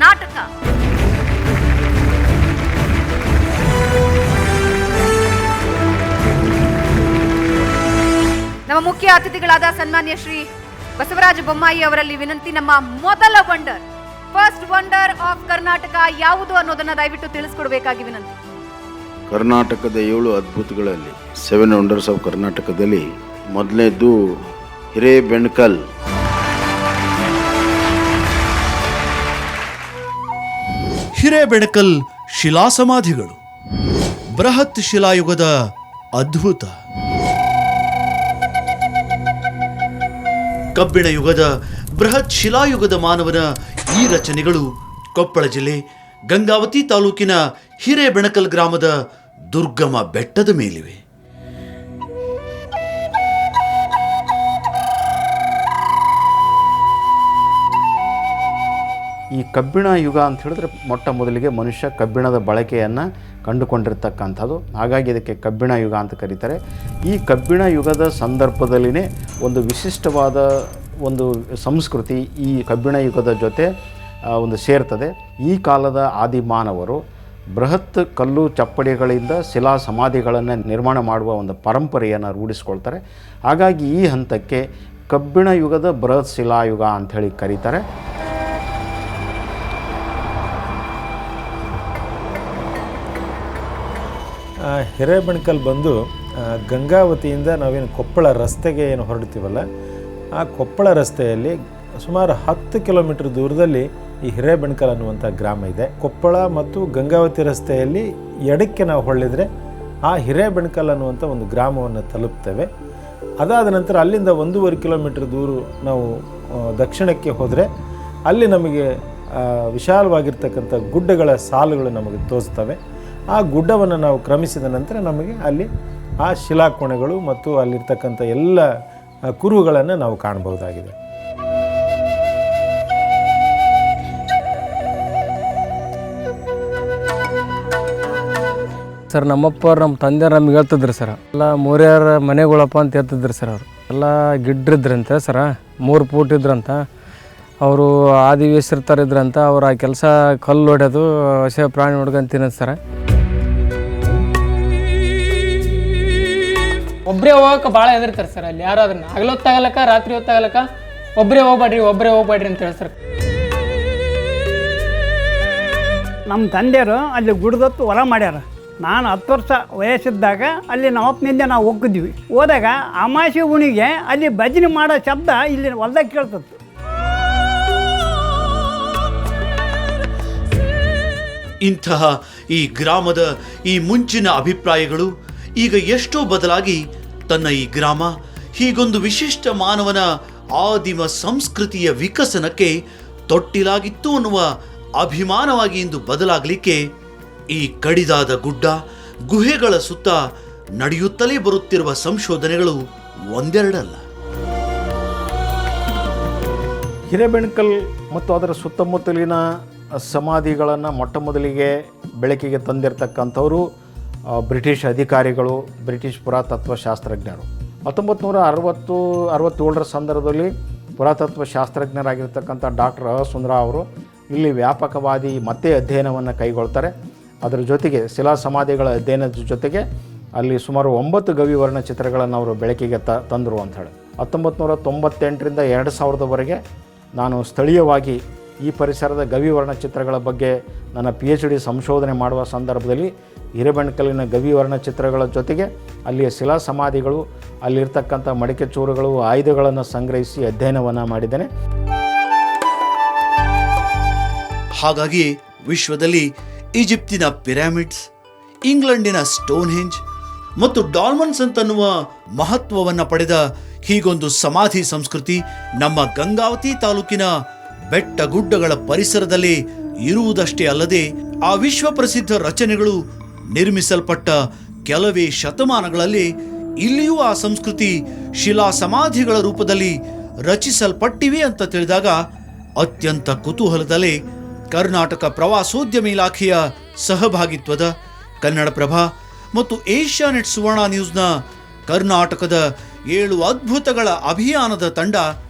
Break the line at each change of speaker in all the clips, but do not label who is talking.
ಕರ್ನಾಟಕ. ನಮ್ಮ ಮುಖ್ಯ ಅತಿಥಿಗಳಾದ ಸನ್ಮಾನ್ಯ ಶ್ರೀ ಬಸವರಾಜ ಬೊಮ್ಮಾಯಿ ಅವರಲ್ಲಿ ವಿನಂತಿ, ನಮ್ಮ ಮೊದಲ wonder, first wonder of Karnataka ಯಾವುದು ಅನ್ನೋದನ್ನ ದಯವಿಟ್ಟು ತಿಳಿಸ್ಕೊಡ್ಬೇಕಾಗಿ ವಿನಂತಿ.
ಕರ್ನಾಟಕದ 7 ಅದ್ಭುತಗಳಲ್ಲಿ 7 ವಂಡರ್ಸ್ ಆಫ್ ಕರ್ನಾಟಕದಲ್ಲಿ ಮೊದಲನೇದು ಹಿರೇಬೆಣಕಲ್.
ಹಿರೇಬೆಣಕಲ್ ಶಿಲಾ ಸಮಾಧಿಗಳು ಬೃಹತ್ ಶಿಲಾಯುಗದ ಅದ್ಭುತ. ಕಬ್ಬಿಣ ಯುಗದ ಬೃಹತ್ ಶಿಲಾಯುಗದ ಮಾನವನ ಈ ರಚನೆಗಳು ಕೊಪ್ಪಳ ಜಿಲ್ಲೆ ಗಂಗಾವತಿ ತಾಲೂಕಿನ ಹಿರೇಬೆಣಕಲ್ ಗ್ರಾಮದ ದುರ್ಗಮ ಬೆಟ್ಟದ ಮೇಲಿವೆ.
ಈ ಕಬ್ಬಿಣ ಯುಗ ಅಂತ ಹೇಳಿದ್ರೆ ಮೊಟ್ಟ ಮೊದಲಿಗೆ ಮನುಷ್ಯ ಕಬ್ಬಿಣದ ಬಳಕೆಯನ್ನು ಕಂಡುಕೊಂಡಿರ್ತಕ್ಕಂಥದ್ದು. ಹಾಗಾಗಿ ಇದಕ್ಕೆ ಕಬ್ಬಿಣ ಯುಗ ಅಂತ ಕರೀತಾರೆ. ಈ ಕಬ್ಬಿಣ ಯುಗದ ಸಂದರ್ಭದಲ್ಲಿನೇ ಒಂದು ವಿಶಿಷ್ಟವಾದ ಒಂದು ಸಂಸ್ಕೃತಿ ಈ ಕಬ್ಬಿಣ ಯುಗದ ಜೊತೆ ಒಂದು ಸೇರ್ತದೆ. ಈ ಕಾಲದ ಆದಿಮಾನವರು ಬೃಹತ್ ಕಲ್ಲು ಚಪ್ಪಡಿಗಳಿಂದ ಶಿಲಾ ಸಮಾಧಿಗಳನ್ನು ನಿರ್ಮಾಣ ಮಾಡುವ ಒಂದು ಪರಂಪರೆಯನ್ನು ರೂಢಿಸ್ಕೊಳ್ತಾರೆ. ಹಾಗಾಗಿ ಈ ಹಂತಕ್ಕೆ ಕಬ್ಬಿಣ ಯುಗದ ಬೃಹತ್ ಶಿಲಾಯುಗ ಅಂಥೇಳಿ ಕರೀತಾರೆ.
ಹಿರೇಬೆಣಕಲ್ ಬಂದು ಗಂಗಾವತಿಯಿಂದ ನಾವೇನು ಕೊಪ್ಪಳ ರಸ್ತೆಗೆ ಏನು ಹೊರಡ್ತೀವಲ್ಲ, ಆ ಕೊಪ್ಪಳ ರಸ್ತೆಯಲ್ಲಿ ಸುಮಾರು 10 ಕಿಲೋಮೀಟರ್ ದೂರದಲ್ಲಿ ಈ ಹಿರೇಬೆಣಕಲ್ ಅನ್ನುವಂಥ ಗ್ರಾಮ ಇದೆ. ಕೊಪ್ಪಳ ಮತ್ತು ಗಂಗಾವತಿ ರಸ್ತೆಯಲ್ಲಿ ಎಡಕ್ಕೆ ನಾವು ಹೊರಳಿದರೆ ಆ ಹಿರೇಬೆಣಕಲ್ ಅನ್ನುವಂಥ ಒಂದು ಗ್ರಾಮವನ್ನು ತಲುಪ್ತೇವೆ. ಅದಾದ ನಂತರ ಅಲ್ಲಿಂದ 1.5 ಕಿಲೋಮೀಟರ್ ದೂರ ನಾವು ದಕ್ಷಿಣಕ್ಕೆ ಹೋದರೆ ಅಲ್ಲಿ ನಮಗೆ ವಿಶಾಲವಾಗಿರ್ತಕ್ಕಂಥ ಗುಡ್ಡಗಳ ಸಾಲುಗಳು ನಮಗೆ ತೋರಿಸ್ತವೆ. ಆ ಗುಡ್ಡವನ್ನು ನಾವು ಕ್ರಮಿಸಿದ ನಂತರ ನಮಗೆ ಅಲ್ಲಿ ಆ ಶಿಲಾಕೋಣೆಗಳು ಮತ್ತು ಅಲ್ಲಿರ್ತಕ್ಕಂಥ ಎಲ್ಲ ಕುರುಹುಗಳನ್ನು ನಾವು ಕಾಣಬಹುದಾಗಿದೆ.
ಸರ್, ನಮ್ಮಪ್ಪ ನಮ್ಮ ತಂದೆಯವ್ರು ನಮ್ಗೆ ಹೇಳ್ತಿದ್ರು ಸರ್, ಎಲ್ಲ ಮೂರ್ಯಾರ ಮನೆಗಳಪ್ಪ ಅಂತ ಹೇಳ್ತಿದ್ರು ಸರ್. ಅವರು ಎಲ್ಲ ಗಿಡ್ರಿದ್ರಂತೆ ಸರ, 3 ಫೂಟ್ ಇದ್ರಂತ. ಅವರು ಆದಿವೇಶಿರ್ತಾರಿದ್ರಂತ. ಅವ್ರು ಆ ಕೆಲಸ ಕಲ್ಲು ಹೊಡೆಯೋದು, ಹಸೆ ಪ್ರಾಣಿ ಹೊಡ್ಕೊಂಡು ತಿನ್ನೋದು ಸರ.
ಒಬ್ಬರೇ ಹೋಗಕ್ಕೆ ಭಾಳ ಹೆದರ್ತಾರೆ ಸರ್. ಅಲ್ಲಿ ಯಾರು ಅದನ್ನ ಹಗಲು ಹೊತ್ತಾಗಲಕ್ಕ ರಾತ್ರಿ ಹೊತ್ತಾಗಲಕ್ಕ ಒಬ್ಬರೇ ಹೋಗ್ಬೇಡ್ರಿ ಅಂತ ಹೇಳಿ ಸರ್.
ನಮ್ಮ ತಂದೆಯರು ಅಲ್ಲಿ ಗುಡ್ದತ್ತು ಹೊಲ ಮಾಡ್ಯಾರ. ನಾನು 10 ವರ್ಷ ವಯಸ್ಸಿದ್ದಾಗ ಅಲ್ಲಿ ನಮ್ಮಪ್ಪನಿಂದ ನಾವು ಹೋಗಿದ್ವಿ. ಹೋದಾಗ ಅಮಾವಾಸ್ಯೆ ಉಣಿಗೆ ಅಲ್ಲಿ ಭಜನೆ ಮಾಡೋ ಶಬ್ದ ಇಲ್ಲಿ ಹೊಲ್ದಾಗ ಕೇಳ್ತತ್ತು.
ಇಂತಹ ಈ ಗ್ರಾಮದ ಈ ಮುಂಚಿನ ಅಭಿಪ್ರಾಯಗಳು ಈಗ ಎಷ್ಟೋ ಬದಲಾಗಿ ತನ್ನ ಈ ಗ್ರಾಮ ಹೀಗೊಂದು ವಿಶಿಷ್ಟ ಮಾನವನ ಆದಿಮ ಸಂಸ್ಕೃತಿಯ ವಿಕಸನಕ್ಕೆ ತೊಟ್ಟಿಲಾಗಿತ್ತು ಅನ್ನುವ ಅಭಿಮಾನವಾಗಿ ಇಂದು ಬದಲಾಗಲಿಕ್ಕೆ ಈ ಕಡಿದಾದ ಗುಡ್ಡ ಗುಹೆಗಳ ಸುತ್ತ ನಡೆಯುತ್ತಲೇ ಬರುತ್ತಿರುವ ಸಂಶೋಧನೆಗಳು ಒಂದೆರಡಲ್ಲ.
ಹಿರೇಬೆಣಕಲ್ ಮತ್ತು ಅದರ ಸುತ್ತಮುತ್ತಲಿನ ಸಮಾಧಿಗಳನ್ನು ಮೊಟ್ಟ ಮೊದಲಿಗೆ ಬೆಳಕಿಗೆ ತಂದಿರತಕ್ಕಂಥವರು ಬ್ರಿಟಿಷ್ ಅಧಿಕಾರಿಗಳು, ಬ್ರಿಟಿಷ್ ಪುರಾತತ್ವ ಶಾಸ್ತ್ರಜ್ಞರು. 1967 ಸಂದರ್ಭದಲ್ಲಿ ಪುರಾತತ್ವ ಶಾಸ್ತ್ರಜ್ಞರಾಗಿರ್ತಕ್ಕಂಥ ಡಾಕ್ಟರ್ ಸುಂದರ ಅವರು ಇಲ್ಲಿ ವ್ಯಾಪಕವಾದಿ ಮತ್ತೆ ಅಧ್ಯಯನವನ್ನು ಕೈಗೊಳ್ತಾರೆ. ಅದರ ಜೊತೆಗೆ ಶಿಲಾ ಸಮಾಧಿಗಳ ಅಧ್ಯಯನದ ಜೊತೆಗೆ ಅಲ್ಲಿ ಸುಮಾರು 9 ಗವಿವರ್ಣ ಚಿತ್ರಗಳನ್ನು ಅವರು ಬೆಳಕಿಗೆ ತಂದರು ಅಂಥೇಳಿ. 1998ರಿಂದ 2000ವರೆಗೆ ನಾನು ಸ್ಥಳೀಯವಾಗಿ ಈ ಪರಿಸರದ ಗವಿವರ್ಣ ಚಿತ್ರಗಳ ಬಗ್ಗೆ ನನ್ನ PhD ಸಂಶೋಧನೆ ಮಾಡುವ ಸಂದರ್ಭದಲ್ಲಿ ಹಿರೇಬೆಣಕಲ್ಲಿನ ಗವಿವರ್ಣ ಚಿತ್ರಗಳ ಜೊತೆಗೆ ಅಲ್ಲಿಯ ಶಿಲಾ ಸಮಾಧಿಗಳು, ಅಲ್ಲಿರ್ತಕ್ಕಂಥ ಮಡಿಕೆ ಚೂರುಗಳು, ಆಯುಧಗಳನ್ನು ಸಂಗ್ರಹಿಸಿ ಅಧ್ಯಯನವನ್ನು ಮಾಡಿದ್ದೇನೆ.
ಹಾಗಾಗಿ ವಿಶ್ವದಲ್ಲಿ ಈಜಿಪ್ತಿನ ಪಿರಾಮಿಡ್ಸ್, ಇಂಗ್ಲೆಂಡಿನ ಸ್ಟೋನ್ಹೆಂಜ್ ಮತ್ತು ಡಾಲ್ಮನ್ಸ್ ಅಂತನ್ನುವ ಮಹತ್ವವನ್ನು ಪಡೆದ ಹೀಗೊಂದು ಸಮಾಧಿ ಸಂಸ್ಕೃತಿ ನಮ್ಮ ಗಂಗಾವತಿ ತಾಲೂಕಿನ ಬೆಟ್ಟ ಗುಡ್ಡಗಳ ಪರಿಸರದಲ್ಲಿ ಇರುವುದಷ್ಟೇ ಅಲ್ಲದೆ ಆ ವಿಶ್ವ ಪ್ರಸಿದ್ಧ ರಚನೆಗಳು ನಿರ್ಮಿಸಲ್ಪಟ್ಟ ಕೆಲವೇ ಶತಮಾನಗಳಲ್ಲಿ ಇಲ್ಲಿಯೂ ಆ ಸಂಸ್ಕೃತಿ ಶಿಲಾ ಸಮಾಧಿಗಳ ರೂಪದಲ್ಲಿ ರಚಿಸಲ್ಪಟ್ಟಿವೆ ಅಂತ ತಿಳಿದಾಗ ಅತ್ಯಂತ ಕುತೂಹಲದಲ್ಲೇ ಕರ್ನಾಟಕ ಪ್ರವಾಸೋದ್ಯಮ ಇಲಾಖೆಯ ಸಹಭಾಗಿತ್ವದ ಕನ್ನಡಪ್ರಭ ಮತ್ತು ಏಷ್ಯಾನೆಟ್ ಸುವರ್ಣ ನ್ಯೂಸ್ನ ಕರ್ನಾಟಕದ 7 ಅದ್ಭುತಗಳ ಅಭಿಯಾನದ ತಂಡ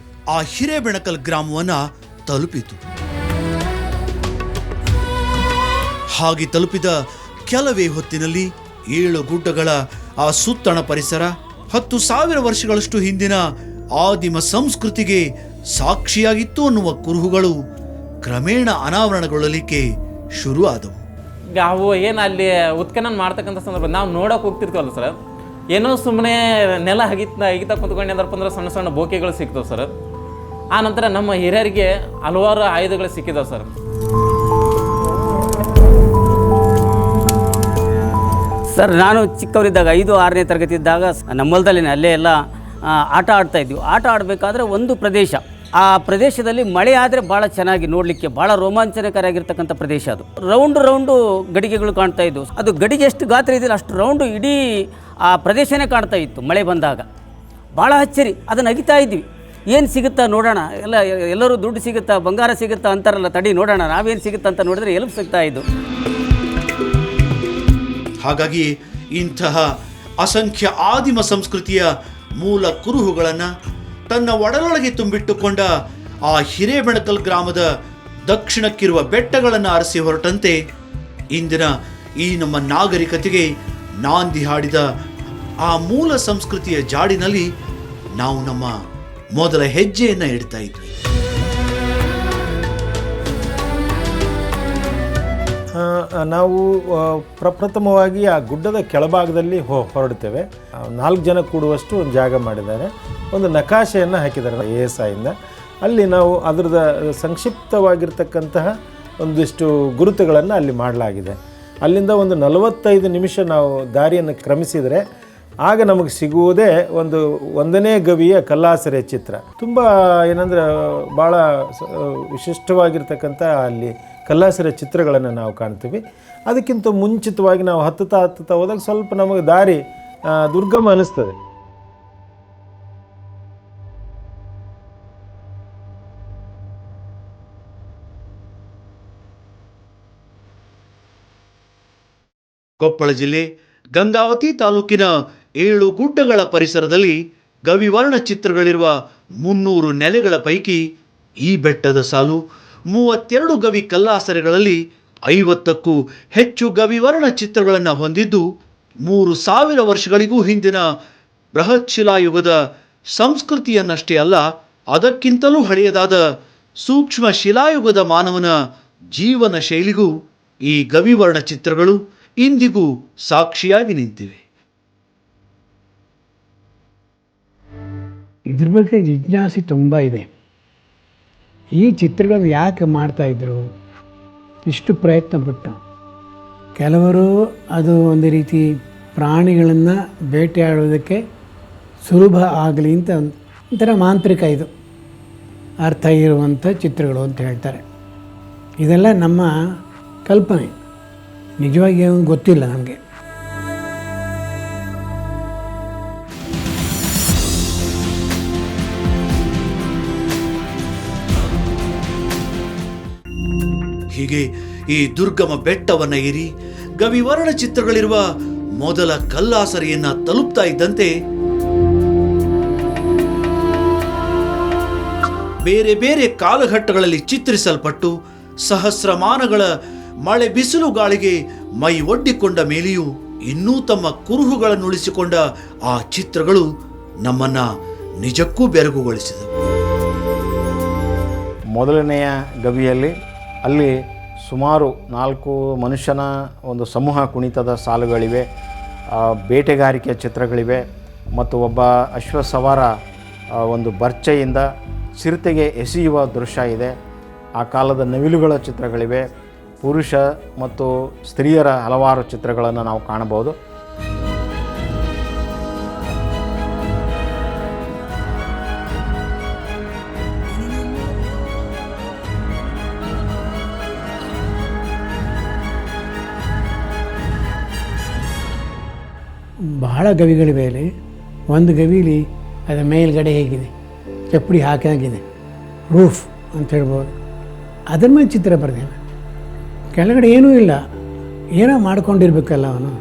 ಆ ಹಿರೇಬೆಣಕಲ್ ಗ್ರಾಮವನ್ನು ತಲುಪಿತು. ಹಾಗೆ ತಲುಪಿದ ಕೆಲವೇ ಹೊತ್ತಿನಲ್ಲಿ 7 ಗುಡ್ಡಗಳ ಆ ಸುತ್ತಣ ಪರಿಸರ 10,000 ವರ್ಷಗಳಷ್ಟು ಹಿಂದಿನ ಆದಿಮ ಸಂಸ್ಕೃತಿಗೆ ಸಾಕ್ಷಿಯಾಗಿತ್ತು ಅನ್ನುವ ಕುರುಹುಗಳು ಕ್ರಮೇಣ ಅನಾವರಣಗೊಳ್ಳಲಿಕ್ಕೆ ಶುರು ಆದವು.
ಅವು ಏನು ಅಲ್ಲಿ ಉತ್ಖನನ ಮಾಡ್ತಕ್ಕಂಥ ಸಂದರ್ಭ ನಾವು ನೋಡೋಕೆ ಹೋಗ್ತಿರ್ತೀವಲ್ಲ ಸರ್, ಏನೋ ಸುಮ್ಮನೆ ನೆಲ ಅಗಿತಾ ಕುತ್ಕೊಂಡು ಅಂದ್ರಪ್ಪ ಅಂದ್ರೆ ಸಣ್ಣ ಸಣ್ಣ ಬೋಕೆಗಳು ಸಿಗ್ತವೆ ಸರ್. ಆ ನಂತರ ನಮ್ಮ ಹಿರಿಯರಿಗೆ ಹಲವಾರು ಆಯುಧಗಳು ಸಿಕ್ಕಿದಾವೆ ಸರ್.
ಸರ್, ನಾನು ಚಿಕ್ಕವರಿದ್ದಾಗ 5-6ನೇ ತರಗತಿ ಇದ್ದಾಗ ನಮ್ಮ ಹೊಲದಲ್ಲಿ ಅಲ್ಲೇ ಎಲ್ಲ ಆಟ ಆಡ್ತಾಯಿದ್ವಿ. ಆಟ ಆಡಬೇಕಾದ್ರೆ ಒಂದು ಪ್ರದೇಶ, ಆ ಪ್ರದೇಶದಲ್ಲಿ ಮಳೆ ಆದರೆ ಭಾಳ ಚೆನ್ನಾಗಿ ನೋಡಲಿಕ್ಕೆ ಭಾಳ ರೋಮಾಂಚನಕಾರಿಯಾಗಿರ್ತಕ್ಕಂಥ ಪ್ರದೇಶ. ಅದು ರೌಂಡು ಗಡಿಗೆಗಳು ಕಾಣ್ತಾ ಇದ್ವು. ಅದು ಗಡಿಗೆ ಎಷ್ಟು ಗಾತ್ರ ಇದೆಯಲ್ಲ ಅಷ್ಟು ರೌಂಡು ಇಡೀ ಆ ಪ್ರದೇಶನೇ ಕಾಣ್ತಾ ಇತ್ತು. ಮಳೆ ಬಂದಾಗ ಭಾಳ ಅಚ್ಚರಿ. ಅದನ್ನು ಅಗಿತಾ ಇದ್ವಿ, ಏನು ಸಿಗುತ್ತಾ ನೋಡೋಣ, ಎಲ್ಲರೂ ದುಡ್ಡು ಸಿಗುತ್ತಾ, ಬಂಗಾರ ಸಿಗುತ್ತಾ ಅಂತಾರಲ್ಲ, ತಡಿ ನೋಡೋಣ ನಾವೇನು ಸಿಗುತ್ತಾ ಅಂತ ನೋಡಿದ್ರೆ ಎಲ್ಪ್ ಸಿಗ್ತಾ ಇದ್ದು.
ಹಾಗಾಗಿ ಇಂತಹ ಅಸಂಖ್ಯ ಆದಿಮ ಸಂಸ್ಕೃತಿಯ ಮೂಲ ಕುರುಹುಗಳನ್ನು ತನ್ನ ಒಡಲೊಳಗೆ ತುಂಬಿಟ್ಟುಕೊಂಡ ಆ ಹಿರೇಬೆಣಕಲ್ ಗ್ರಾಮದ ದಕ್ಷಿಣಕ್ಕಿರುವ ಬೆಟ್ಟಗಳನ್ನು ಅರಸಿ ಹೊರಟಂತೆ ಇಂದಿನ ಈ ನಮ್ಮ ನಾಗರಿಕತೆಗೆ ನಾಂದಿ ಹಾಡಿದ ಆ ಮೂಲ ಸಂಸ್ಕೃತಿಯ ಜಾಡಿನಲ್ಲಿ ನಾವು ನಮ್ಮ ಮೊದಲ ಹೆಜ್ಜೆಯನ್ನು ಇಡ್ತಾ ಇದ್ವಿ.
ನಾವು ಪ್ರಪ್ರಥಮವಾಗಿ ಆ ಗುಡ್ಡದ ಕೆಳಭಾಗದಲ್ಲಿ ಹೊರಡ್ತೇವೆ. 4 ಜನ ಕೂಡುವಷ್ಟು ಒಂದು ಜಾಗ ಮಾಡಿದ್ದಾರೆ. ಒಂದು ನಕಾಶೆಯನ್ನು ಹಾಕಿದ್ದಾರೆ ASIಯಿಂದ. ಅಲ್ಲಿ ನಾವು ಅದರದ ಸಂಕ್ಷಿಪ್ತವಾಗಿರ್ತಕ್ಕಂತಹ ಒಂದಿಷ್ಟು ಗುರುತುಗಳನ್ನು ಅಲ್ಲಿ ಮಾಡಲಾಗಿದೆ. ಅಲ್ಲಿಂದ ಒಂದು 45 ನಿಮಿಷ ನಾವು ದಾರಿಯನ್ನು ಕ್ರಮಿಸಿದರೆ ಆಗ ನಮಗೆ ಸಿಗುವುದೇ ಒಂದು 1ನೇ ಗವಿಯ ಕಲ್ಲಾಸರೆ ಚಿತ್ರ. ತುಂಬ ಏನಂದರೆ ಭಾಳ ವಿಶಿಷ್ಟವಾಗಿರ್ತಕ್ಕಂಥ ಅಲ್ಲಿ ಕಲ್ಲಾಸರೆ ಚಿತ್ರಗಳನ್ನು ನಾವು ಕಾಣ್ತೀವಿ. ಅದಕ್ಕಿಂತ ಮುಂಚಿತವಾಗಿ ನಾವು ಹತ್ತುತ್ತಾ ಹೋದಾಗ ಸ್ವಲ್ಪ ನಮಗೆ ದಾರಿ ದುರ್ಗಮ ಅನ್ನಿಸ್ತದೆ.
ಕೊಪ್ಪಳ ಜಿಲ್ಲೆ ಗಂಗಾವತಿ ತಾಲೂಕಿನ 7 ಗುಡ್ಡಗಳ ಪರಿಸರದಲ್ಲಿ ಗವಿವರ್ಣ ಚಿತ್ರಗಳಿರುವ 300 ನೆಲೆಗಳ ಪೈಕಿ ಈ ಬೆಟ್ಟದ ಸಾಲು 32 ಗವಿ ಕಲ್ಲಾಸರೆಗಳಲ್ಲಿ 50ಕ್ಕೂ ಹೆಚ್ಚು ಗವಿವರ್ಣ ಚಿತ್ರಗಳನ್ನು ಹೊಂದಿದ್ದು 3000 ವರ್ಷಗಳಿಗೂ ಹಿಂದಿನ ಬೃಹತ್ ಶಿಲಾಯುಗದ ಸಂಸ್ಕೃತಿಯನ್ನಷ್ಟೇ ಅಲ್ಲ, ಅದಕ್ಕಿಂತಲೂ ಹಳೆಯದಾದ ಸೂಕ್ಷ್ಮ ಶಿಲಾಯುಗದ ಮಾನವನ ಜೀವನ ಶೈಲಿಗೂ ಈ ಗವಿವರ್ಣ ಚಿತ್ರಗಳು ಇಂದಿಗೂ ಸಾಕ್ಷಿಯಾಗಿ ನಿಂತಿವೆ.
ಇದ್ರ ಬಗ್ಗೆ ಜಿಜ್ಞಾಸೆ ತುಂಬ ಇದೆ. ಈ ಚಿತ್ರಗಳನ್ನು ಯಾಕೆ ಮಾಡ್ತಾಯಿದ್ರು, ಇಷ್ಟು ಪ್ರಯತ್ನ ಪಟ್ಟು. ಕೆಲವರು ಅದು ಒಂದು ರೀತಿ ಪ್ರಾಣಿಗಳನ್ನು ಬೇಟೆಯಾಡೋದಕ್ಕೆ ಸುಲಭ ಆಗಲಿ ಅಂತ ಒಂಥರ ಮಾಂತ್ರಿಕ ಇದು ಅರ್ಥ ಇರುವಂಥ ಚಿತ್ರಗಳು ಅಂತ ಹೇಳ್ತಾರೆ. ಇದೆಲ್ಲ ನಮ್ಮ ಕಲ್ಪನೆ, ನಿಜವಾಗಿ ಏನು ಗೊತ್ತಿಲ್ಲ ನಮಗೆ.
ಹೀಗೆ ಈ ದುರ್ಗಮ ಬೆಟ್ಟವನ್ನ ಏರಿ ಗವಿವರ್ಣ ಚಿತ್ರಗಳಿರುವ ಮೊದಲ ಕಲ್ಲಾಸರೆಯನ್ನ ತಲುಪ್ತಾ ಇದ್ದಂತೆ ಬೇರೆ ಬೇರೆ ಕಾಲಘಟ್ಟಗಳಲ್ಲಿ ಚಿತ್ರಿಸಲ್ಪಟ್ಟು ಸಹಸ್ರಮಾನಗಳ ಮಳೆ ಬಿಸಿಲು ಗಾಳಿಗೆ ಮೈ ಒಡ್ಡಿಕೊಂಡ ಮೇಲೆಯೂ ಇನ್ನೂ ತಮ್ಮ ಕುರುಹುಗಳನ್ನು ಉಳಿಸಿಕೊಂಡ ಆ ಚಿತ್ರಗಳು ನಮ್ಮನ್ನ ನಿಜಕ್ಕೂ ಬೆರಗುಗೊಳಿಸಿದವು.
ಮೊದಲನೆಯ ಗವಿಯಲ್ಲಿ ಅಲ್ಲಿ ಸುಮಾರು 4 ಮನುಷ್ಯನ ಒಂದು ಸಮೂಹ ಕುಣಿತದ ಸಾಲುಗಳಿವೆ, ಬೇಟೆಗಾರಿಕೆ ಚಿತ್ರಗಳಿವೆ ಮತ್ತು ಒಬ್ಬ ಅಶ್ವಸವಾರ ಒಂದು ಬರ್ಚೆಯಿಂದ ಚಿರತೆಗೆ ಎಸೆಯುವ ದೃಶ್ಯ ಇದೆ. ಆ ಕಾಲದ ನವಿಲುಗಳ ಚಿತ್ರಗಳಿವೆ. ಪುರುಷ ಮತ್ತು ಸ್ತ್ರೀಯರ ಹಲವಾರು ಚಿತ್ರಗಳನ್ನು ನಾವು ಕಾಣಬಹುದು.
ಬಹಳ ಗವಿಗಳಿವೆ ಅಲ್ಲಿ. ಒಂದು ಗವಿಲಿ ಅದರ ಮೇಲ್ಗಡೆ ಹೇಗಿದೆ, ಚಪ್ಪಡಿ ಹಾಕಾಗಿದೆ, ರೂಫ್ ಅಂತ ಹೇಳ್ಬೋದು. ಅದ್ರ ಮೇಲೆ ಚಿತ್ರ ಬರೆದೇನೆ. ಕೆಳಗಡೆ ಏನೂ ಇಲ್ಲ, ಏನೋ ಮಾಡ್ಕೊಂಡಿರ್ಬೇಕಲ್ಲ ಅವನು.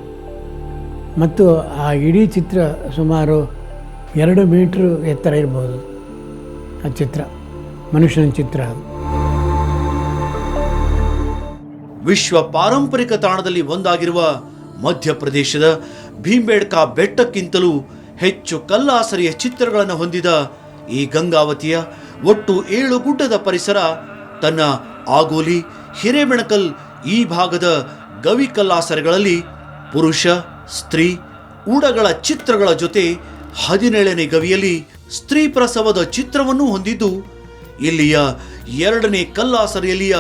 ಮತ್ತು ಆ ಇಡೀ ಚಿತ್ರ ಸುಮಾರು 2 ಮೀಟ್ರ್ ಎತ್ತರ ಇರ್ಬೋದು. ಆ ಚಿತ್ರ ಮನುಷ್ಯನ ಚಿತ್ರ ಅದು.
ವಿಶ್ವ ಪಾರಂಪರಿಕ ತಾಣದಲ್ಲಿ ಒಂದಾಗಿರುವ ಮಧ್ಯಪ್ರದೇಶದ ಭೀಂಬೇಡ್ಕಾ ಬೆಟ್ಟಕ್ಕಿಂತಲೂ ಹೆಚ್ಚು ಕಲ್ಲಾಸರಿಯ ಚಿತ್ರಗಳನ್ನು ಹೊಂದಿದ ಈ ಗಂಗಾವತಿಯ ಒಟ್ಟು 7 ಗುಡ್ಡದ ಪರಿಸರ ತನ್ನ ಆಗೋಲಿ, ಹಿರೇಬೆಣಕಲ್ ಈ ಭಾಗದ ಗವಿ ಕಲ್ಲಾಸರೆಗಳಲ್ಲಿ ಪುರುಷ, ಸ್ತ್ರೀ, ಊಡಗಳ ಚಿತ್ರಗಳ ಜೊತೆ 17ನೇ ಗವಿಯಲ್ಲಿ ಸ್ತ್ರೀ ಪ್ರಸವದ ಚಿತ್ರವನ್ನೂ ಹೊಂದಿದ್ದು, ಇಲ್ಲಿಯ 2ನೇ ಕಲ್ಲಾಸರೆಯಲ್ಲಿಯ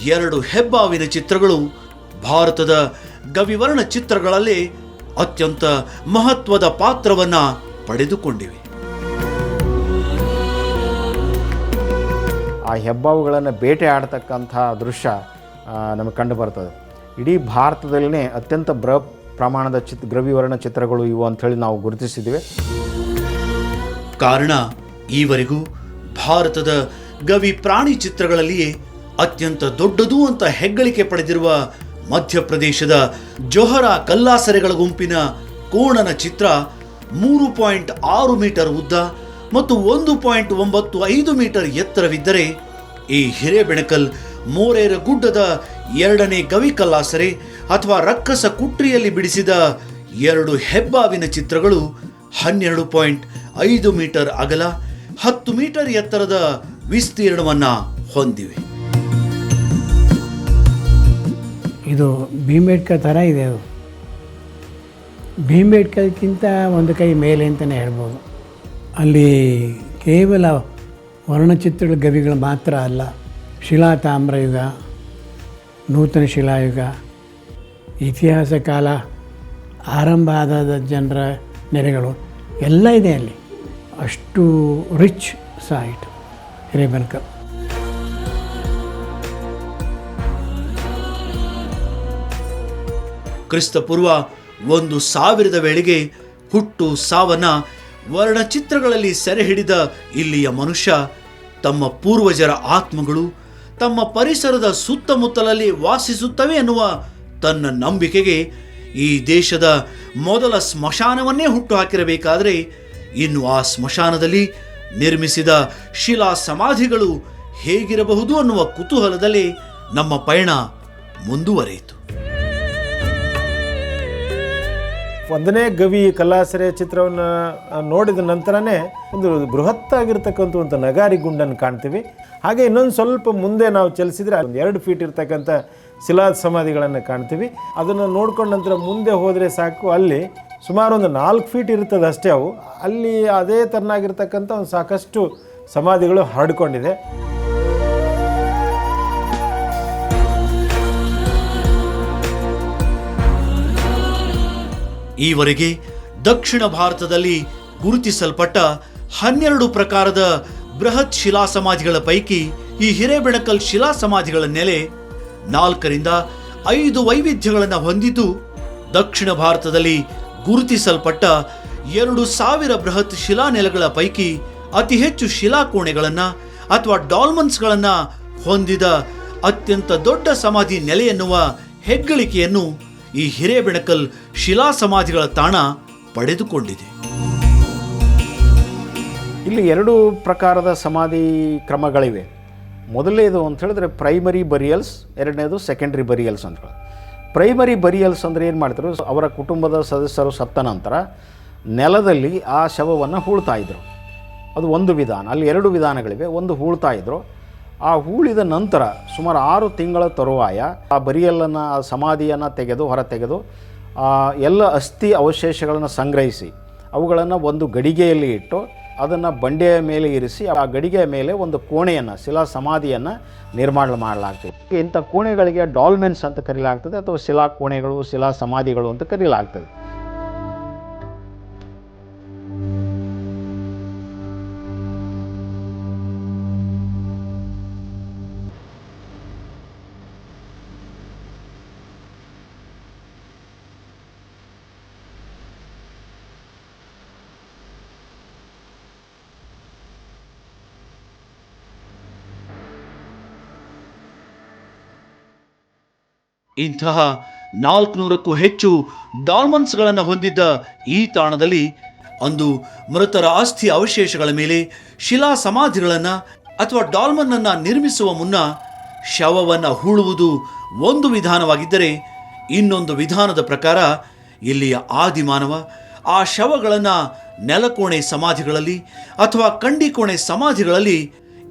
2 ಹೆಬ್ಬಾವಿನ ಚಿತ್ರಗಳು ಭಾರತದ ಗವಿವರ್ಣ ಚಿತ್ರಗಳಲ್ಲೇ ಅತ್ಯಂತ ಮಹತ್ವದ ಪಾತ್ರವನ್ನ ಪಡೆದುಕೊಂಡಿವೆ.
ಆ ಹೆಬ್ಬಾವುಗಳನ್ನು ಬೇಟೆ ಆಡ್ತಕ್ಕಂಥ ದೃಶ್ಯ ನಮಗೆ ಕಂಡು ಬರ್ತದೆ. ಇಡೀ ಭಾರತದಲ್ಲೇ ಅತ್ಯಂತ ಪ್ರಮಾಣದ ಗವಿವರ್ಣ ಚಿತ್ರಗಳು ಇವು ಅಂಥೇಳಿ ನಾವು ಗುರುತಿಸಿದ್ದೀವಿ.
ಕಾರಣ ಈವರೆಗೂ ಭಾರತದ ಗವಿ ಪ್ರಾಣಿ ಚಿತ್ರಗಳಲ್ಲಿಯೇ ಅತ್ಯಂತ ದೊಡ್ಡದು ಅಂತ ಹೆಗ್ಗಳಿಕೆ ಪಡೆದಿರುವ ಮಧ್ಯಪ್ರದೇಶದ ಜೊಹರಾ ಕಲ್ಲಾಸರೆಗಳ ಗುಂಪಿನ ಕೋಣನ ಚಿತ್ರ 3.6 ಮೀಟರ್ ಉದ್ದ ಮತ್ತು 1.95 ಮೀಟರ್ ಎತ್ತರವಿದ್ದರೆ, ಈ ಹಿರೇಬೆಣಕಲ್ ಮೋರೇರ ಗುಡ್ಡದ 2ನೇ ಗವಿ ಕಲ್ಲಾಸರೆ ಅಥವಾ ರಕ್ಕಸ ಕುಟ್ರಿಯಲ್ಲಿ ಬಿಡಿಸಿದ 2 ಹೆಬ್ಬಾವಿನ ಚಿತ್ರಗಳು 12.5 ಮೀಟರ್ ಅಗಲ, 10 ಮೀಟರ್ ಎತ್ತರದ ವಿಸ್ತೀರ್ಣವನ್ನ ಹೊಂದಿವೆ.
ಇದು ಭೀಂಬೇಡ್ಕ ಥರ ಇದೆ. ಅದು ಭೀಂಬೇಡ್ಕಕ್ಕಿಂತ ಒಂದು ಕೈ ಮೇಲೆ ಅಂತಲೇ ಹೇಳ್ಬೋದು. ಅಲ್ಲಿ ಕೇವಲ ವರ್ಣಚಿತ್ರಗಳ ಗವಿಗಳು ಮಾತ್ರ ಅಲ್ಲ, ಶಿಲಾ ತಾಮ್ರಯುಗ, ನೂತನ ಶಿಲಾಯುಗ, ಇತಿಹಾಸ ಕಾಲ, ಆರಂಭ ಆದ ಜನರ ನೆರೆಗಳು ಎಲ್ಲ ಇದೆ ಅಲ್ಲಿ. ಅಷ್ಟು ರಿಚ್ ಸೈಟ್ ಹಿರೇಬೆಣಕಲ್.
ಕ್ರಿಸ್ತಪೂರ್ವ 1000 ವೇಳೆಗೆ ಹುಟ್ಟು ಸಾವನ್ನ ವರ್ಣಚಿತ್ರಗಳಲ್ಲಿ ಸೆರೆ ಹಿಡಿದ ಇಲ್ಲಿಯ ಮನುಷ್ಯ ತಮ್ಮ ಪೂರ್ವಜರ ಆತ್ಮಗಳು ತಮ್ಮ ಪರಿಸರದ ಸುತ್ತಮುತ್ತಲಲ್ಲಿ ವಾಸಿಸುತ್ತವೆ ಎನ್ನುವ ತನ್ನ ನಂಬಿಕೆಗೆ ಈ ದೇಶದ ಮೊದಲ ಸ್ಮಶಾನವನ್ನೇ ಹುಟ್ಟು ಹಾಕಿರಬೇಕಾದರೆ, ಇನ್ನು ಆ ಸ್ಮಶಾನದಲ್ಲಿ ನಿರ್ಮಿಸಿದ ಶಿಲಾ ಸಮಾಧಿಗಳು ಹೇಗಿರಬಹುದು ಅನ್ನುವ ಕುತೂಹಲದಲ್ಲಿ ನಮ್ಮ ಪಯಣ ಮುಂದುವರಿಯಿತು.
1ನೇ ಗವಿ ಕಲ್ಲಾಸರೆ ಚಿತ್ರವನ್ನು ನೋಡಿದ ನಂತರನೇ ಒಂದು ಬೃಹತ್ತಾಗಿರ್ತಕ್ಕಂಥ ಒಂದು ನಗಾರಿ ಗುಂಡನ್ನು ಕಾಣ್ತೀವಿ. ಹಾಗೆ ಇನ್ನೊಂದು ಸ್ವಲ್ಪ ಮುಂದೆ ನಾವು ಚಲಿಸಿದರೆ 2 ಫೀಟ್ ಇರ್ತಕ್ಕಂಥ ಶಿಲಾ ಸಮಾಧಿಗಳನ್ನು ಕಾಣ್ತೀವಿ. ಅದನ್ನು ನೋಡ್ಕೊಂಡ ನಂತರ ಮುಂದೆ ಹೋದರೆ ಸಾಕು, ಅಲ್ಲಿ ಸುಮಾರು ಒಂದು 4 ಫೀಟ್ ಇರ್ತದೆ ಅಷ್ಟೇ. ಅವು ಅಲ್ಲಿ ಅದೇ ಥರನಾಗಿರ್ತಕ್ಕಂಥ ಒಂದು ಸಾಕಷ್ಟು ಸಮಾಧಿಗಳು ಹರಡಿಕೊಂಡಿದೆ.
ಈವರೆಗೆ ದಕ್ಷಿಣ ಭಾರತದಲ್ಲಿ ಗುರುತಿಸಲ್ಪಟ್ಟ 12 ಪ್ರಕಾರದ ಬೃಹತ್ ಶಿಲಾ ಸಮಾಧಿಗಳ ಪೈಕಿ ಈ ಹಿರೇಬೆಣಕಲ್ ಶಿಲಾ ಸಮಾಧಿಗಳ ನೆಲೆ 4 ರಿಂದ 5 ವೈವಿಧ್ಯಗಳನ್ನು ಹೊಂದಿದ್ದು, ದಕ್ಷಿಣ ಭಾರತದಲ್ಲಿ ಗುರುತಿಸಲ್ಪಟ್ಟ 2000 ಬೃಹತ್ ಶಿಲಾನೆಲೆಗಳ ಪೈಕಿ ಅತಿ ಹೆಚ್ಚು ಶಿಲಾಕೋಣೆಗಳನ್ನು ಅಥವಾ ಡಾಲ್ಮನ್ಸ್ಗಳನ್ನು ಹೊಂದಿದ ಅತ್ಯಂತ ದೊಡ್ಡ ಸಮಾಧಿ ನೆಲೆ ಎನ್ನುವ ಹೆಗ್ಗಳಿಕೆಯನ್ನು ಈ ಹಿರೇಬೆಣಕಲ್ ಶಿಲಾ ಸಮಾಧಿಗಳ ತಾಣ ಪಡೆದುಕೊಂಡಿದೆ.
ಇಲ್ಲಿ 2 ಪ್ರಕಾರದ ಸಮಾಧಿ ಕ್ರಮಗಳಿವೆ. ಮೊದಲನೇದು ಅಂತ ಹೇಳಿದ್ರೆ ಪ್ರೈಮರಿ ಬರಿಯಲ್ಸ್, ಎರಡನೇದು ಸೆಕೆಂಡ್ರಿ ಬರಿಯಲ್ಸ್ ಅಂತ ಹೇಳಿ. ಪ್ರೈಮರಿ ಬರಿಯಲ್ಸ್ ಅಂದರೆ ಏನು ಮಾಡ್ತಾರೆ, ಅವರ ಕುಟುಂಬದ ಸದಸ್ಯರು ಸತ್ತ ನಂತರ ನೆಲದಲ್ಲಿ ಆ ಶವವನ್ನು ಹೂಳ್ತಾ ಇದ್ರು. ಅದು ಒಂದು ವಿಧಾನ. ಅಲ್ಲಿ 2 ವಿಧಾನಗಳಿವೆ. ಒಂದು ಹೂಳ್ತಾ ಇದ್ರು, ಆ ಹೂಳಿದ ನಂತರ ಸುಮಾರು 6 ತಿಂಗಳ ತರುವಾಯ ಆ ಬರಿಯಲ್ಲನ್ನು, ಆ ಸಮಾಧಿಯನ್ನು ಹೊರ ತೆಗೆದು ಎಲ್ಲ ಅಸ್ಥಿ ಅವಶೇಷಗಳನ್ನು ಸಂಗ್ರಹಿಸಿ ಅವುಗಳನ್ನು ಒಂದು ಗಡಿಗೆಯಲ್ಲಿ ಇಟ್ಟು ಅದನ್ನು ಬಂಡೆಯ ಮೇಲೆ ಇರಿಸಿ ಆ ಗಡಿಗೆಯ ಮೇಲೆ ಒಂದು ಕೋಣೆಯನ್ನು, ಶಿಲಾ ಸಮಾಧಿಯನ್ನು ನಿರ್ಮಾಣ ಮಾಡಲಾಗ್ತದೆ. ಇಂಥ ಕೋಣೆಗಳಿಗೆ ಡಾಲ್ಮೆನ್ಸ್ ಅಂತ ಕರೆಯಲಾಗ್ತದೆ, ಅಥವಾ ಶಿಲಾ ಕೋಣೆಗಳು, ಶಿಲಾ ಸಮಾಧಿಗಳು ಅಂತ ಕರೆಯಲಾಗ್ತದೆ.
ಇಂತಹ 400ಕ್ಕೂ ಹೆಚ್ಚು ಡಾಲ್ಮನ್ಸ್ಗಳನ್ನು ಹೊಂದಿದ್ದ ಈ ತಾಣದಲ್ಲಿ ಅಂದು ಮೃತರ ಅಸ್ಥಿ ಅವಶೇಷಗಳ ಮೇಲೆ ಶಿಲಾ ಸಮಾಧಿಗಳನ್ನು ಅಥವಾ ಡಾಲ್ಮನ್ ಅನ್ನು ನಿರ್ಮಿಸುವ ಮುನ್ನ ಶವವನ್ನು ಹೂಳುವುದು ಒಂದು ವಿಧಾನವಾಗಿದ್ದರೆ, ಇನ್ನೊಂದು ವಿಧಾನದ ಪ್ರಕಾರ ಇಲ್ಲಿಯ ಆದಿಮಾನವ ಆ ಶವಗಳನ್ನು ನೆಲಕೋಣೆ ಸಮಾಧಿಗಳಲ್ಲಿ ಅಥವಾ ಕಂಡಿಕೋಣೆ ಸಮಾಧಿಗಳಲ್ಲಿ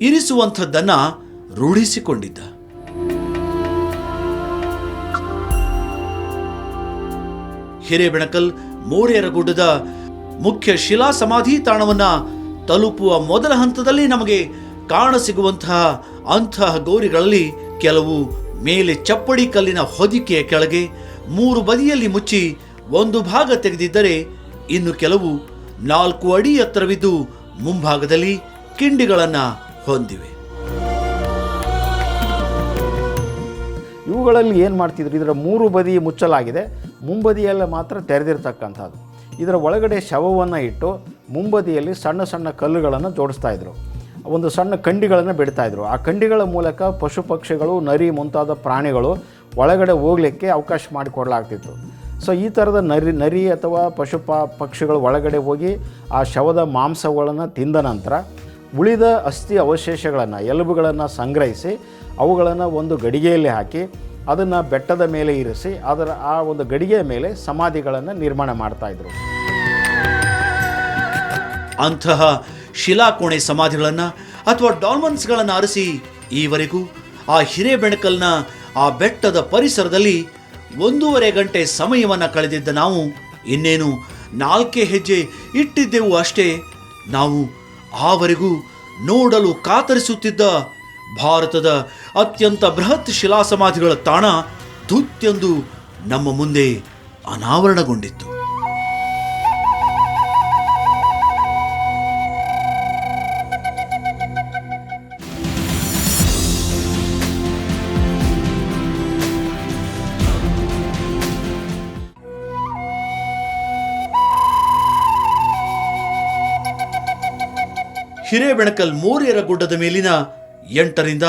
ಇರಿಸುವಂಥದ್ದನ್ನು ರೂಢಿಸಿಕೊಂಡಿದ್ದ. ಹಿರೇಬೆಣಕಲ್ ಮೋರಿಯರಗುಡ್ಡದ ಮುಖ್ಯ ಶಿಲಾ ಸಮಾಧಿ ತಾಣವನ್ನು ತಲುಪುವ ಮೊದಲ ಹಂತದಲ್ಲಿ ನಮಗೆ ಕಾಣಸಿಗುವಂತಹ ಅಂತಹ ಗೌರಿಗಳಲ್ಲಿ ಕೆಲವು ಮೇಲೆ ಚಪ್ಪಡಿ ಕಲ್ಲಿನ ಹೊದಿಕೆಯ ಕೆಳಗೆ 3 ಬದಿಯಲ್ಲಿ ಮುಚ್ಚಿ ಒಂದು ಭಾಗ ತೆಗೆದಿದ್ದರೆ, ಇನ್ನು ಕೆಲವು 4 ಅಡಿ ಎತ್ತರವಿದ್ದು ಮುಂಭಾಗದಲ್ಲಿ ಕಿಂಡಿಗಳನ್ನು ಹೊಂದಿವೆ.
ಇವುಗಳಲ್ಲಿ ಏನು ಮಾಡ್ತಿದ್ರು, ಇದರ 3 ಬದಿ ಮುಚ್ಚಲಾಗಿದೆ, ಮುಂಬದಿಯಲ್ಲ ಮಾತ್ರ ತೆರೆದಿರ್ತಕ್ಕಂಥದ್ದು. ಇದರ ಒಳಗಡೆ ಶವವನ್ನು ಇಟ್ಟು ಮುಂಬದಿಯಲ್ಲಿ ಸಣ್ಣ ಸಣ್ಣ ಕಲ್ಲುಗಳನ್ನು ಜೋಡಿಸ್ತಾಯಿದ್ರು. ಒಂದು ಸಣ್ಣ ಕಂಡಿಗಳನ್ನು ಬಿಡ್ತಾಯಿದ್ರು. ಆ ಕಂಡಿಗಳ ಮೂಲಕ ಪಶು ಪಕ್ಷಿಗಳು, ನರಿ ಮುಂತಾದ ಪ್ರಾಣಿಗಳು ಒಳಗಡೆ ಹೋಗಲಿಕ್ಕೆ ಅವಕಾಶ ಮಾಡಿಕೊಡಲಾಗ್ತಿತ್ತು. ಸೊ ಈ ಥರದ ನರಿ ಅಥವಾ ಪಕ್ಷಿಗಳು ಒಳಗಡೆ ಹೋಗಿ ಆ ಶವದ ಮಾಂಸಗಳನ್ನು ತಿಂದ ನಂತರ ಉಳಿದ ಅಸ್ಥಿ ಅವಶೇಷಗಳನ್ನು, ಎಲುಬುಗಳನ್ನು ಸಂಗ್ರಹಿಸಿ ಅವುಗಳನ್ನು ಒಂದು ಗಡಿಗೆಯಲ್ಲಿ ಹಾಕಿ ಅದನ್ನು ಬೆಟ್ಟದ ಮೇಲೆ ಇರಿಸಿ ಆ ಒಂದು ಗಡಿಗೆಯ ಮೇಲೆ ಸಮಾಧಿಗಳನ್ನು ನಿರ್ಮಾಣ ಮಾಡ್ತಾಯಿದ್ರು.
ಅಂತಹ ಶಿಲಾಕೋಣೆ ಸಮಾಧಿಗಳನ್ನು ಅಥವಾ ಡಾಲ್ಮನ್ಸ್ಗಳನ್ನು ಆರಿಸಿ ಈವರೆಗೂ ಆ ಹಿರೇಬೆಣಕಲ್ನ ಆ ಬೆಟ್ಟದ ಪರಿಸರದಲ್ಲಿ 1.5 ಗಂಟೆ ಸಮಯವನ್ನು ಕಳೆದಿದ್ದ ನಾವು ಇನ್ನೇನು 4 ಹೆಜ್ಜೆ ಇಟ್ಟಿದ್ದೆವು ಅಷ್ಟೇ. ನಾವು ಆವರೆಗೂ ನೋಡಲು ಕಾತರಿಸುತ್ತಿದ್ದ ಭಾರತದ ಅತ್ಯಂತ ಬೃಹತ್ ಶಿಲಾ ಸಮಾಧಿಗಳ ತಾಣ ಧುತ್ಯೆಂದು ನಮ್ಮ ಮುಂದೆ ಅನಾವರಣಗೊಂಡಿತ್ತು. ಹಿರೇಬೆಣಕಲ್ ಮೋರಿಯರಗುಡ್ಡದ ಮೇಲಿನ 8 ರಿಂದ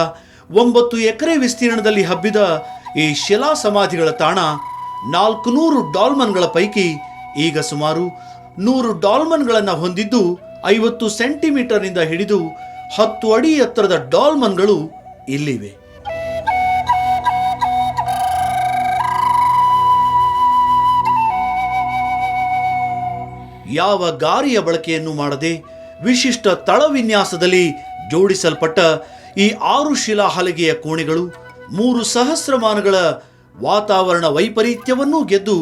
9 ಎಕರೆ ವಿಸ್ತೀರ್ಣದಲ್ಲಿ ಹಬ್ಬಿದ ಈ ಶಿಲಾ ಸಮಾಧಿಗಳ ತಾಣ 400 ಡಾಲ್ಮನ್ಗಳ ಪೈಕಿ ಈಗ ಸುಮಾರು 100 ಡಾಲ್ಮನ್ಗಳನ್ನು ಹೊಂದಿದ್ದು 50 ಸೆಂಟಿಮೀಟರ್ನಿಂದ ಹಿಡಿದು 10 ಅಡಿ ಎತ್ತರದ ಡಾಲ್ಮನ್ಗಳು ಇಲ್ಲಿವೆ. ಯಾವ ಗಾರಿಯ ಬಳಕೆಯನ್ನು ಮಾಡದೆ ವಿಶಿಷ್ಟ ತಳವಿನ್ಯಾಸದಲ್ಲಿ ಜೋಡಿಸಲ್ಪಟ್ಟ ಈ 6 ಶಿಲಾ ಹಲಗೆಯ ಕೋಣೆಗಳು 3 ಸಹಸ್ರಮಾನಗಳ ವಾತಾವರಣ ವೈಪರೀತ್ಯವನ್ನೂ ಗೆದ್ದು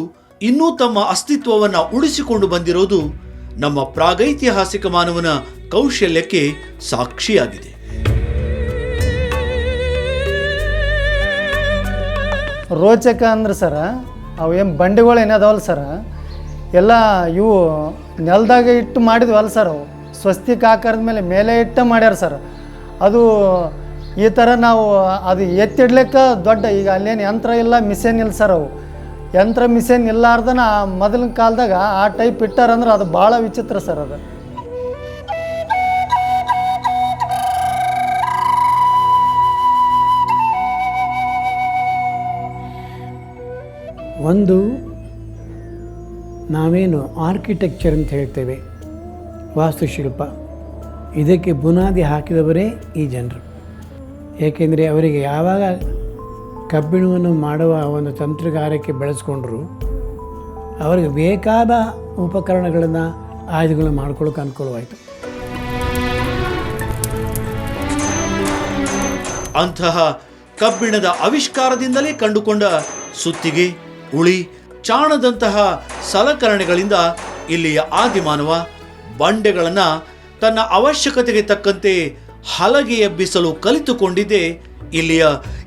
ಇನ್ನೂ ತಮ್ಮ ಅಸ್ತಿತ್ವವನ್ನು ಉಳಿಸಿಕೊಂಡು ಬಂದಿರೋದು ನಮ್ಮ ಪ್ರಾಗೈತಿಹಾಸಿಕ ಮಾನವನ ಕೌಶಲ್ಯಕ್ಕೆ ಸಾಕ್ಷಿಯಾಗಿದೆ.
ರೋಚಕ ಅಂದ್ರೆ ಸರ ಅವು ಏನು ಬಂಡಿಗಳು ಏನದಾವಲ್ಲ ಸರ, ಎಲ್ಲ ಇವು ನೆಲದಾಗ ಇಟ್ಟು ಮಾಡಿದ್ವಲ್ಲ ಸರ್, ಅವು ಸ್ವಸ್ತಿಕ ಆಕಾರದ ಮೇಲೆ ಇಟ್ಟು ಮಾಡ್ಯಾರ ಸರ್. ಅದು ಈ ಥರ ನಾವು ಅದು ಎತ್ತಿಡ್ಲಿಕ್ಕೆ ದೊಡ್ಡ, ಈಗ ಅಲ್ಲೇನು ಯಂತ್ರ ಇಲ್ಲ, ಮಿಷನ್ ಇಲ್ಲ ಸರ್. ಅವು ಯಂತ್ರ ಮಿಷನ್ ಇಲ್ಲಾರ್ದನ ಮೊದಲಿನ ಕಾಲದಾಗ ಆ ಟೈಪ್ ಇಟ್ಟಾರಂದ್ರೆ ಅದು ಭಾಳ ವಿಚಿತ್ರ ಸರ್. ಅದು
ಒಂದು ನಾವೇನು ಆರ್ಕಿಟೆಕ್ಚರ್ ಅಂತ ಹೇಳ್ತೇವೆ, ವಾಸ್ತುಶಿಲ್ಪ, ಇದಕ್ಕೆ ಬುನಾದಿ ಹಾಕಿದವರೇ ಈ ಜನರು. ಏಕೆಂದರೆ ಅವರಿಗೆ ಯಾವಾಗ ಕಬ್ಬಿಣವನ್ನು ಮಾಡುವ ಒಂದು ತಂತ್ರಗಾರಿಕೆ ಬೆಳೆಸ್ಕೊಂಡ್ರು, ಅವರಿಗೆ ಬೇಕಾದ ಉಪಕರಣಗಳನ್ನು, ಆಯುಧಗಳನ್ನು ಮಾಡ್ಕೊಳ್ಳೋಕೆ ಅನುಕೂಲವಾಯಿತು.
ಅಂತಹ ಕಬ್ಬಿಣದ ಆವಿಷ್ಕಾರದಿಂದಲೇ ಕಂಡುಕೊಂಡ ಸುತ್ತಿಗೆ, ಉಳಿ, ಚಾಣದಂತಹ ಸಲಕರಣೆಗಳಿಂದ ಇಲ್ಲಿಯ ಆದಿಮಾನವ ಬಂಡೆಗಳನ್ನು ತನ್ನ ಅವಶ್ಯಕತೆಗೆ ತಕ್ಕಂತೆ ಹಲಗೆ ಎಬ್ಬಿಸಲು ಕಲಿತುಕೊಂಡಿದ್ದೇ ಇಲ್ಲಿಯ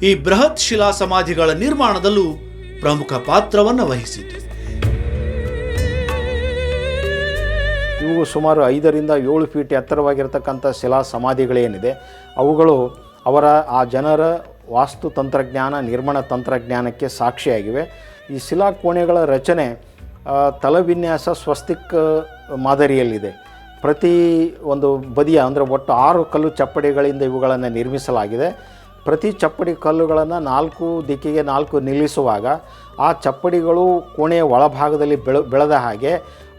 ಈ ಬೃಹತ್ ಶಿಲಾ ಸಮಾಧಿಗಳ ನಿರ್ಮಾಣದಲ್ಲೂ ಪ್ರಮುಖ ಪಾತ್ರವನ್ನು ವಹಿಸಿತು.
ಇವು ಸುಮಾರು 5 ರಿಂದ 7 ಫೀಟ್ ಎತ್ತರವಾಗಿರ್ತಕ್ಕಂಥ ಶಿಲಾ ಸಮಾಧಿಗಳೇನಿದೆ, ಅವುಗಳು ಅವರ ಆ ಜನರ ವಾಸ್ತು ತಂತ್ರಜ್ಞಾನ, ನಿರ್ಮಾಣ ತಂತ್ರಜ್ಞಾನಕ್ಕೆ ಸಾಕ್ಷಿಯಾಗಿವೆ. ಈ ಶಿಲಾ ಕೋಣೆಗಳ ರಚನೆ ತಲವಿನ್ಯಾಸ ಸ್ವಸ್ತಿಕ್ ಮಾದರಿಯಲ್ಲಿದೆ. ಪ್ರತಿ ಒಂದು ಬದಿಯ ಅಂದರೆ ಒಟ್ಟು 6 ಕಲ್ಲು ಚಪ್ಪಡಿಗಳಿಂದ ಇವುಗಳನ್ನು ನಿರ್ಮಿಸಲಾಗಿದೆ. ಪ್ರತಿ ಚಪ್ಪಡಿ ಕಲ್ಲುಗಳನ್ನು 4 ದಿಕ್ಕಿಗೆ 4 ನಿಲ್ಲಿಸುವಾಗ ಆ ಚಪ್ಪಡಿಗಳು ಕೋಣೆಯ ಒಳಭಾಗದಲ್ಲಿ ಬೆಳೆದ ಹಾಗೆ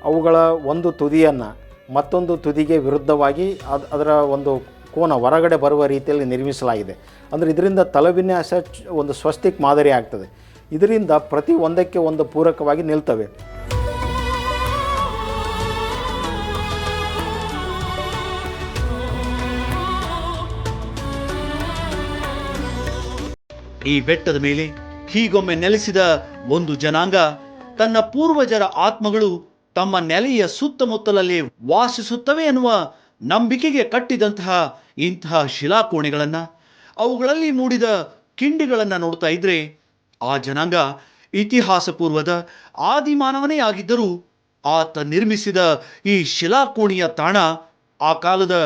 ಅವುಗಳ ಒಂದು ತುದಿಯನ್ನು ಮತ್ತೊಂದು ತುದಿಗೆ ವಿರುದ್ಧವಾಗಿ ಅದರ ಒಂದು ಕೋನ ಹೊರಗಡೆ ಬರುವ ರೀತಿಯಲ್ಲಿ ನಿರ್ಮಿಸಲಾಗಿದೆ. ಅಂದರೆ ಇದರಿಂದ ತಲೆವಿನ್ಯಾಸ ಒಂದು ಸ್ವಸ್ತಿಕ್ ಮಾದರಿ ಆಗ್ತದೆ. ಇದರಿಂದ ಪ್ರತಿ ಒಂದಕ್ಕೆ ಒಂದು ಪೂರಕವಾಗಿ ನಿಲ್ತವೆ.
ಈ ಬೆಟ್ಟದ ಮೇಲೆ ಹೀಗೊಮ್ಮೆ ನೆಲೆಸಿದ ಒಂದು ಜನಾಂಗ ತನ್ನ ಪೂರ್ವಜರ ಆತ್ಮಗಳು ತಮ್ಮ ನೆಲೆಯ ಸುತ್ತಮುತ್ತಲಲ್ಲಿ ವಾಸಿಸುತ್ತವೆ ಎನ್ನುವ ನಂಬಿಕೆಗೆ ಕಟ್ಟಿದಂತಹ ಇಂತಹ ಶಿಲಾಕೋಣೆಗಳನ್ನು, ಅವುಗಳಲ್ಲಿ ಮೂಡಿದ ಕಿಂಡಿಗಳನ್ನು ನೋಡ್ತಾ ಇದ್ರೆ ಆ ಜನಾಂಗ ಇತಿಹಾಸ ಪೂರ್ವದ ಆದಿಮಾನವನೇ ಆಗಿದ್ದರೂ ಆತ ನಿರ್ಮಿಸಿದ ಈ ಶಿಲಾಕೋಣೆಯ ತಾಣ ಆ ಕಾಲದ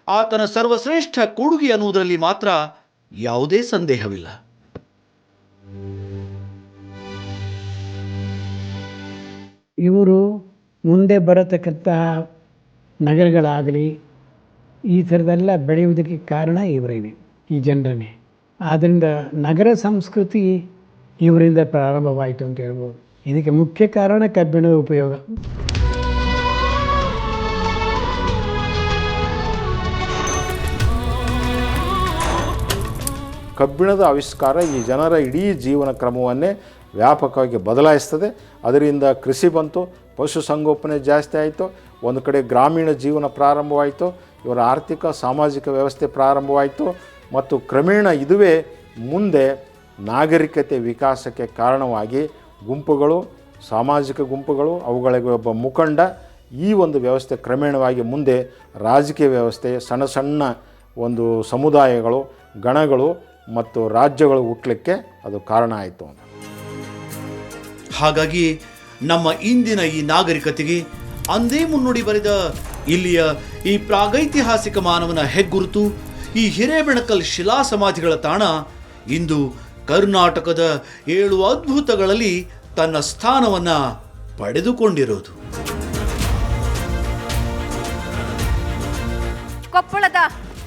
ಆತನ ಸರ್ವಶ್ರೇಷ್ಠ ಕೊಡುಗೆ ಅನ್ನುವುದರಲ್ಲಿ ಮಾತ್ರ ಯಾವುದೇ ಸಂದೇಹವಿಲ್ಲ.
ಇವರು ಮುಂದೆ ಬರತಕ್ಕಂತಹ ನಗರಗಳಾಗಲಿ ಈ ಥರದೆಲ್ಲ ಬೆಳೆಯುವುದಕ್ಕೆ ಕಾರಣ ಇವರೇನೆ, ಈ ಜನರನ್ನೇ. ಆದ್ದರಿಂದ ನಗರ ಸಂಸ್ಕೃತಿ ಇವರಿಂದ ಪ್ರಾರಂಭವಾಯಿತು ಅಂತ ಹೇಳ್ಬೋದು. ಇದಕ್ಕೆ ಮುಖ್ಯ ಕಾರಣ ಕಬ್ಬಿಣದ ಉಪಯೋಗ.
ಕಬ್ಬಿಣದ ಆವಿಷ್ಕಾರ ಈ ಜನರ ಇಡೀ ಜೀವನ ಕ್ರಮವನ್ನೇ ವ್ಯಾಪಕವಾಗಿ ಬದಲಾಯಿಸ್ತದೆ. ಅದರಿಂದ ಕೃಷಿ ಬಂತು, ಪಶುಸಂಗೋಪನೆ ಜಾಸ್ತಿ ಆಯಿತು, ಒಂದು ಕಡೆ ಗ್ರಾಮೀಣ ಜೀವನ ಪ್ರಾರಂಭವಾಯಿತು, ಇವರ ಆರ್ಥಿಕ ಸಾಮಾಜಿಕ ವ್ಯವಸ್ಥೆ ಪ್ರಾರಂಭವಾಯಿತು ಮತ್ತು ಕ್ರಮೇಣ ಇದುವೇ ಮುಂದೆ ನಾಗರಿಕತೆ ವಿಕಾಸಕ್ಕೆ ಕಾರಣವಾಗಿ ಗುಂಪುಗಳು, ಸಾಮಾಜಿಕ ಗುಂಪುಗಳು, ಅವುಗಳಿಗೆ ಒಬ್ಬ ಮುಖಂಡ, ಈ ಒಂದು ವ್ಯವಸ್ಥೆ ಕ್ರಮೇಣವಾಗಿ ಮುಂದೆ ರಾಜಕೀಯ ವ್ಯವಸ್ಥೆ, ಸಣ್ಣ ಸಣ್ಣ ಒಂದು ಸಮುದಾಯಗಳು, ಗಣಗಳು ಮತ್ತು ರಾಜ್ಯಗಳು ಹುಟ್ಟಲಿಕ್ಕೆ ಅದು ಕಾರಣ ಆಯಿತು ಅಂತ.
ಹಾಗಾಗಿ ನಮ್ಮ ಇಂದಿನ ಈ ನಾಗರಿಕತೆಗೆ ಅಂದೇ ಮುನ್ನುಡಿ ಬರೆದ ಇಲ್ಲಿಯ ಈ ಪ್ರಾಗೈತಿಹಾಸಿಕ ಮಾನವನ ಹೆಗ್ಗುರುತು ಈ ಹಿರೇಬೆಣಕಲ್ ಶಿಲಾ ಸಮಾಧಿಗಳ ತಾಣ ಇಂದು ಕರ್ನಾಟಕದ 7 ಅದ್ಭುತಗಳಲ್ಲಿ ತನ್ನ ಸ್ಥಾನವನ್ನ ಪಡೆದುಕೊಂಡಿರೋದು.
ಕೊಪ್ಪಳದ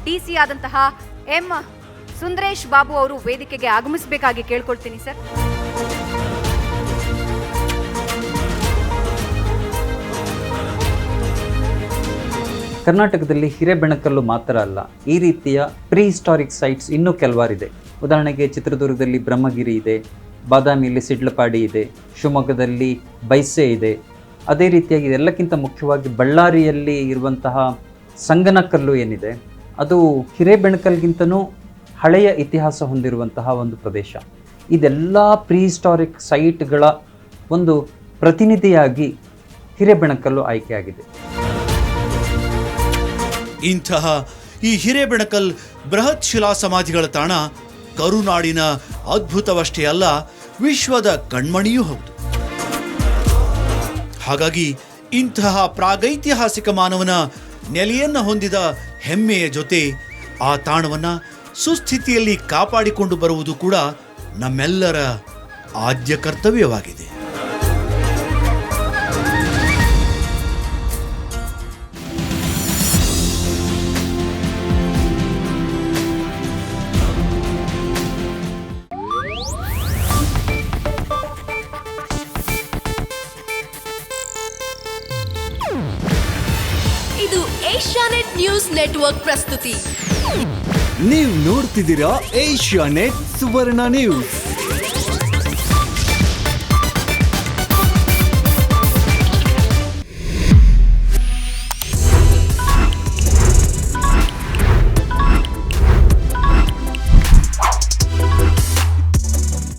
ಡಿಸಿ ಆದಂತಹ ಎಂ ಸುಂದರೇಶ್ ಬಾಬು ಅವರು ವೇದಿಕೆಗೆ ಆಗಮಿಸಬೇಕಾಗಿ ಕೇಳ್ಕೊಳ್ತೀನಿ ಸರ್.
ಕರ್ನಾಟಕದಲ್ಲಿ ಹಿರೇಬೆಣಕಲ್ಲು ಮಾತ್ರ ಅಲ್ಲ, ಈ ರೀತಿಯ ಪ್ರೀ ಹಿಸ್ಟಾರಿಕ್ ಸೈಟ್ಸ್ ಇನ್ನೂ ಕೆಲವಾರಿದೆ. ಉದಾಹರಣೆಗೆ ಚಿತ್ರದುರ್ಗದಲ್ಲಿ ಬ್ರಹ್ಮಗಿರಿ ಇದೆ, ಬಾದಾಮಿಯಲ್ಲಿ ಸಿಡ್ಲಪಾಡಿ ಇದೆ, ಶಿವಮೊಗ್ಗದಲ್ಲಿ ಬೈಸೆ ಇದೆ. ಅದೇ ರೀತಿಯಾಗಿ ಇದೆಲ್ಲಕ್ಕಿಂತ ಮುಖ್ಯವಾಗಿ ಬಳ್ಳಾರಿಯಲ್ಲಿ ಇರುವಂತಹ ಸಂಗನಕಲ್ಲು ಏನಿದೆ, ಅದು ಹಿರೇಬೆಣಕಲ್ಗಿಂತನೂ ಹಳೆಯ ಇತಿಹಾಸ ಹೊಂದಿರುವಂತಹ ಒಂದು ಪ್ರದೇಶ. ಇದೆಲ್ಲ ಪ್ರೀ ಹಿಸ್ಟಾರಿಕ್ ಸೈಟ್ಗಳ ಒಂದು ಪ್ರತಿನಿಧಿಯಾಗಿ ಹಿರೇಬೆಣಕಲ್ಲು ಆಯ್ಕೆಯಾಗಿದೆ.
ಇಂತಹ ಈ ಹಿರೇಬೆಣಕಲ್ ಬೃಹತ್ ಶಿಲಾ ಸಮಾಧಿಗಳ ತಾಣ ಕರುನಾಡಿನ ಅದ್ಭುತವಷ್ಟೇ ಅಲ್ಲ, ವಿಶ್ವದ ಕಣ್ಮಣಿಯೂ ಹೌದು. ಹಾಗಾಗಿ ಇಂತಹ ಪ್ರಾಗೈತಿಹಾಸಿಕ ಮಾನವನ ನೆಲೆಯನ್ನು ಹೊಂದಿದ ಹೆಮ್ಮೆಯ ಜೊತೆ ಆ ತಾಣವನ್ನು ಸುಸ್ಥಿತಿಯಲ್ಲಿ ಕಾಪಾಡಿಕೊಂಡು ಬರುವುದು ಕೂಡ ನಮ್ಮೆಲ್ಲರ ಆದ್ಯ ಕರ್ತವ್ಯವಾಗಿದೆ.
ಇದು ಏಷ್ಯಾನೆಟ್ ನ್ಯೂಸ್ ನೆಟ್ವರ್ಕ್ ಪ್ರಸ್ತುತಿ.
ನೀವು ನೋಡ್ತಿದ್ದೀರಾ ಏಷ್ಯಾನೆಟ್ ಸುವರ್ಣ ನ್ಯೂಸ್.